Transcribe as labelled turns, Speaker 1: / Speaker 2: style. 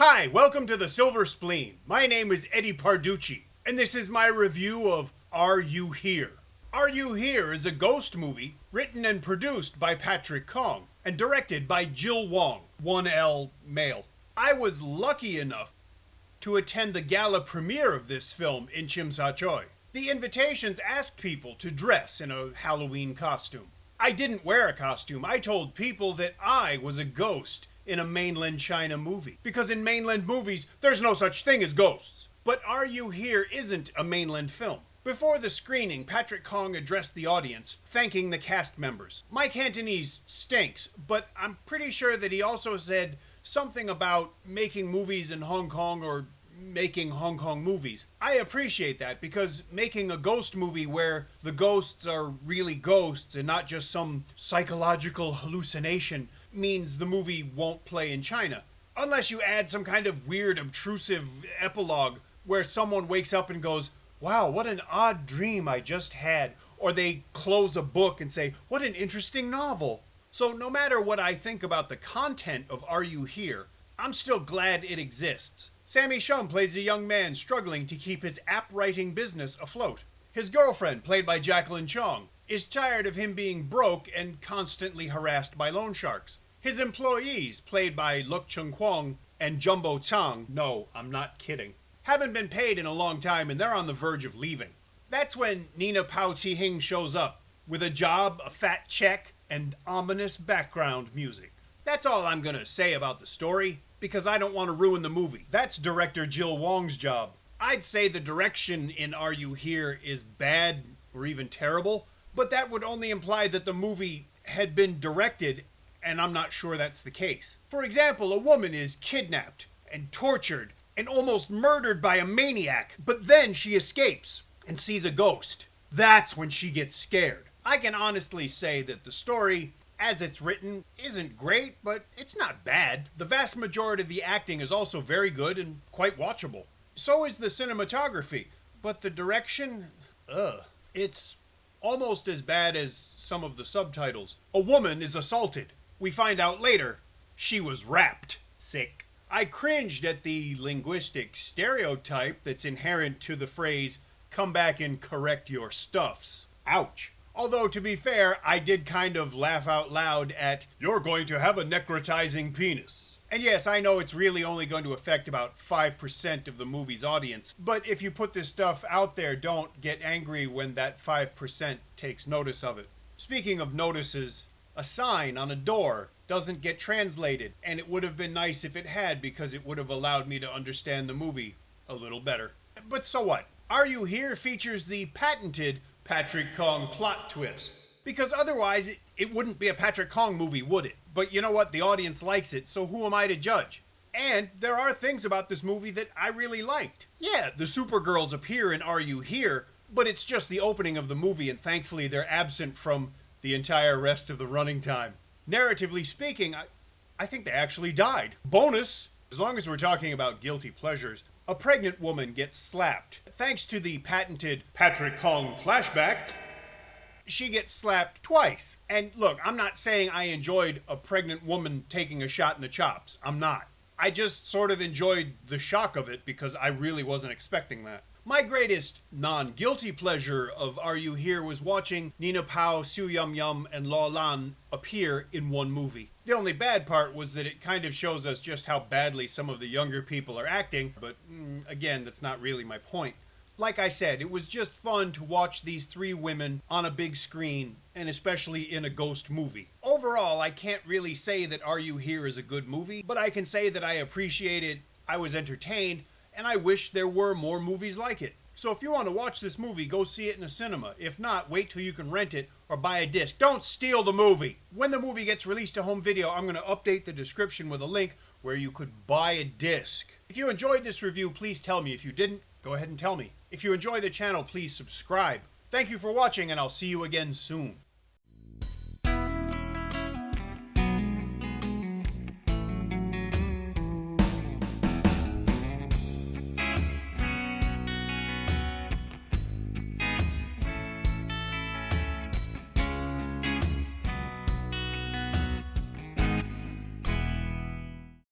Speaker 1: Hi, welcome to the Silver Spleen. My name is Eddie Parducci, and this is my review of Are You Here? Are You Here is a ghost movie written and produced by Patrick Chong and directed by Jill Wong, 1L male. I was lucky enough to attend the gala premiere of this film in Chim Sa Choi. The invitations asked people to dress in a Halloween costume. I didn't wear a costume. I told people that I was a ghost in a mainland China movie. Because in mainland movies, there's no such thing as ghosts. But Are You Here isn't a mainland film. Before the screening, Patrick Chong addressed the audience, thanking the cast members. My Cantonese stinks, but I'm pretty sure that he also said something about making movies in Hong Kong or making Hong Kong movies. I appreciate that because making a ghost movie where the ghosts are really ghosts and not just some psychological hallucination means the movie won't play in China. Unless you add some kind of weird, obtrusive epilogue where someone wakes up and goes, "Wow, what an odd dream I just had." Or they close a book and say, "What an interesting novel." So no matter what I think about the content of Are You Here, I'm still glad it exists. Sammy Shum plays a young man struggling to keep his app-writing business afloat. His girlfriend, played by Jacqueline Chong, is tired of him being broke and constantly harassed by loan sharks. His employees, played by Luk Chung Kwong and Jumbo Chang, no, I'm not kidding, haven't been paid in a long time and they're on the verge of leaving. That's when Nina Pao Chi Hing shows up, with a job, a fat check, and ominous background music. That's all I'm gonna say about the story, because I don't want to ruin the movie. That's director Jill Wong's job. I'd say the direction in Are You Here is bad or even terrible, but that would only imply that the movie had been directed, and I'm not sure that's the case. For example, a woman is kidnapped and tortured and almost murdered by a maniac, but then she escapes and sees a ghost. That's when she gets scared. I can honestly say that the story, as it's written, isn't great, but it's not bad. The vast majority of the acting is also very good and quite watchable. So is the cinematography, but the direction, it's almost as bad as some of the subtitles. A woman is assaulted. We find out later she was raped. Sick. I cringed at the linguistic stereotype that's inherent to the phrase, "come back and correct your stuffs." Ouch. Although, to be fair, I did kind of laugh out loud at, "You're going to have a necrotizing penis." And yes, I know it's really only going to affect about 5% of the movie's audience, but if you put this stuff out there, don't get angry when that 5% takes notice of it. Speaking of notices, a sign on a door doesn't get translated, and it would have been nice if it had because it would have allowed me to understand the movie a little better. But so what? Are You Here features the patented Patrick Chong plot twist. Because otherwise, it wouldn't be a Patrick Chong movie, would it? But you know what? The audience likes it, so who am I to judge? And there are things about this movie that I really liked. Yeah, the Supergirls appear in Are You Here, but it's just the opening of the movie, and thankfully they're absent from the entire rest of the running time. Narratively speaking, I think they actually died. Bonus, as long as we're talking about guilty pleasures, a pregnant woman gets slapped. Thanks to the patented Patrick Chong flashback, she gets slapped twice. And look, I'm not saying I enjoyed a pregnant woman taking a shot in the chops. I'm not. I just sort of enjoyed the shock of it because I really wasn't expecting that. My greatest non-guilty pleasure of Are You Here was watching Nina Pao, Su Yum Yum, and Law Lan appear in one movie. The only bad part was that it kind of shows us just how badly some of the younger people are acting, but again, that's not really my point. Like I said, it was just fun to watch these three women on a big screen, and especially in a ghost movie. Overall, I can't really say that Are You Here is a good movie, but I can say that I appreciate it, I was entertained, and I wish there were more movies like it. So if you want to watch this movie, go see it in a cinema. If not, wait till you can rent it or buy a disc. Don't steal the movie! When the movie gets released to home video, I'm going to update the description with a link where you could buy a disc. If you enjoyed this review, please tell me. If you didn't, go ahead and tell me. If you enjoy the channel, please subscribe. Thank you for watching, and I'll see you again soon.